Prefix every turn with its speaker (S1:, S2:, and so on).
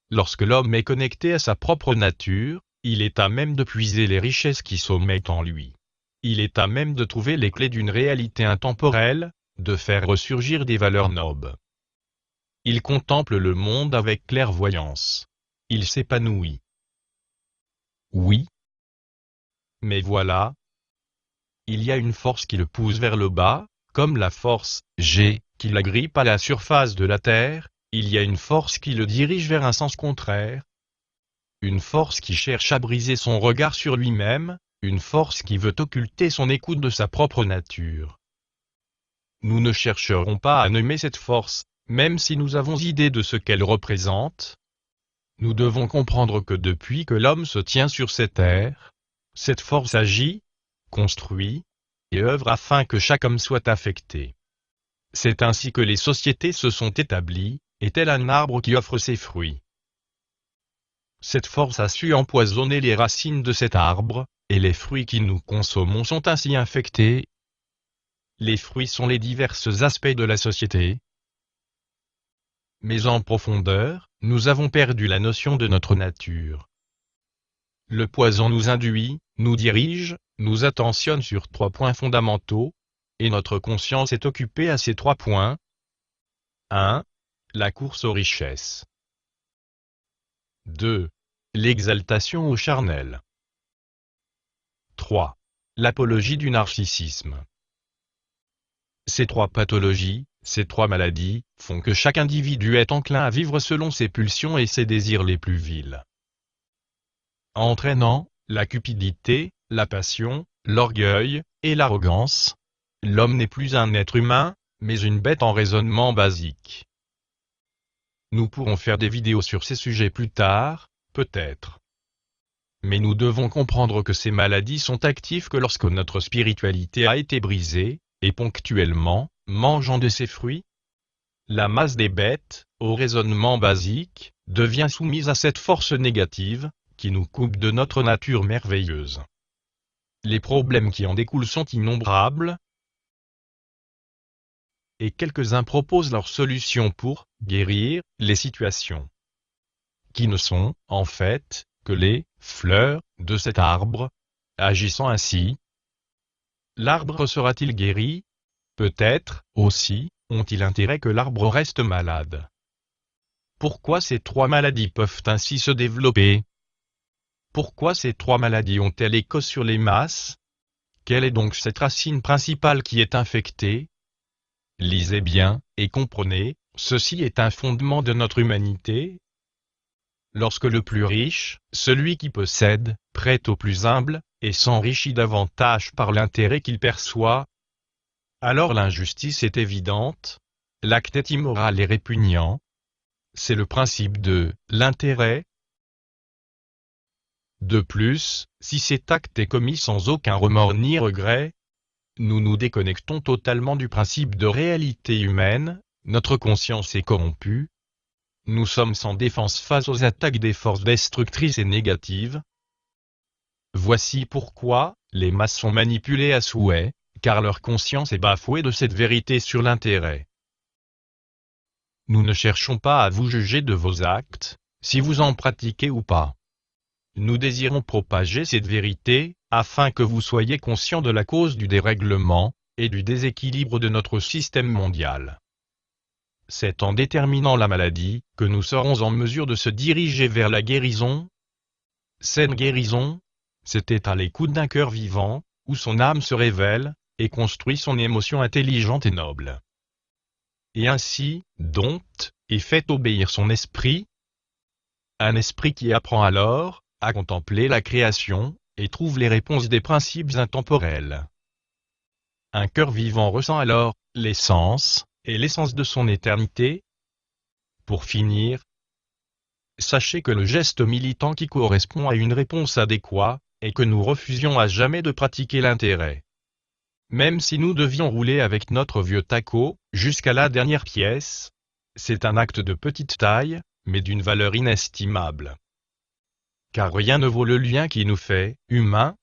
S1: lorsque l'homme est connecté à sa propre nature, il est à même de puiser les richesses qui sommeillent en lui. Il est à même de trouver les clés d'une réalité intemporelle, de faire ressurgir des valeurs nobles. Il contemple le monde avec clairvoyance. Il s'épanouit. Oui. Mais voilà. Il y a une force qui le pousse vers le bas, comme la force G, qui l'agrippe à la surface de la Terre. Il y a une force qui le dirige vers un sens contraire. Une force qui cherche à briser son regard sur lui-même, une force qui veut occulter son écoute de sa propre nature. Nous ne chercherons pas à nommer cette force, même si nous avons idée de ce qu'elle représente. Nous devons comprendre que depuis que l'homme se tient sur cette terre, cette force agit, construit, et œuvre afin que chaque homme soit affecté. C'est ainsi que les sociétés se sont établies, et tel un arbre qui offre ses fruits. Cette force a su empoisonner les racines de cet arbre, et les fruits que nous consommons sont ainsi infectés. Les fruits sont les divers aspects de la société. Mais en profondeur, nous avons perdu la notion de notre nature. Le poison nous induit, nous dirige, nous attentionne sur 3 points fondamentaux, et notre conscience est occupée à ces 3 points. 1. La course aux richesses. 2. L'exaltation au charnel. 3. L'apologie du narcissisme. Ces 3 pathologies, ces 3 maladies, font que chaque individu est enclin à vivre selon ses pulsions et ses désirs les plus vils. Entraînant la cupidité, la passion, l'orgueil et l'arrogance, l'homme n'est plus un être humain, mais une bête en raisonnement basique. Nous pourrons faire des vidéos sur ces sujets plus tard, peut-être. Mais nous devons comprendre que ces maladies sont actives que lorsque notre spiritualité a été brisée, et ponctuellement, mangeant de ces fruits, la masse des bêtes, au raisonnement basique, devient soumise à cette force négative, qui nous coupe de notre nature merveilleuse. Les problèmes qui en découlent sont innombrables, et quelques-uns proposent leurs solutions pour guérir les situations, qui ne sont, en fait, que les fleurs de cet arbre. Agissant ainsi, l'arbre sera-t-il guéri? Peut-être, aussi, ont-ils intérêt que l'arbre reste malade. Pourquoi ces 3 maladies peuvent ainsi se développer? Pourquoi ces 3 maladies ont-elles écho sur les masses? Quelle est donc cette racine principale qui est infectée? Lisez bien, et comprenez, ceci est un fondement de notre humanité. Lorsque le plus riche, celui qui possède, prête au plus humble, et s'enrichit davantage par l'intérêt qu'il perçoit, alors l'injustice est évidente, l'acte est immoral et répugnant. C'est le principe de l'intérêt. De plus, si cet acte est commis sans aucun remords ni regret, nous nous déconnectons totalement du principe de réalité humaine, notre conscience est corrompue. Nous sommes sans défense face aux attaques des forces destructrices et négatives. Voici pourquoi les masses sont manipulées à souhait, car leur conscience est bafouée de cette vérité sur l'intérêt. Nous ne cherchons pas à vous juger de vos actes, si vous en pratiquez ou pas. Nous désirons propager cette vérité, afin que vous soyez conscients de la cause du dérèglement, et du déséquilibre de notre système mondial. C'est en déterminant la maladie, que nous serons en mesure de se diriger vers la guérison. Cette guérison, c'était à l'écoute d'un cœur vivant, où son âme se révèle, et construit son émotion intelligente et noble. Et ainsi, dompte, et fait obéir son esprit. Un esprit qui apprend alors, à contempler la création, et trouve les réponses des principes intemporels. Un cœur vivant ressent alors l'essence, et l'essence de son éternité. Pour finir, sachez que le geste militant qui correspond à une réponse adéquate, est que nous refusions à jamais de pratiquer l'intérêt. Même si nous devions rouler avec notre vieux taco, jusqu'à la dernière pièce, c'est un acte de petite taille, mais d'une valeur inestimable. Car rien ne vaut le lien qui nous fait, humains,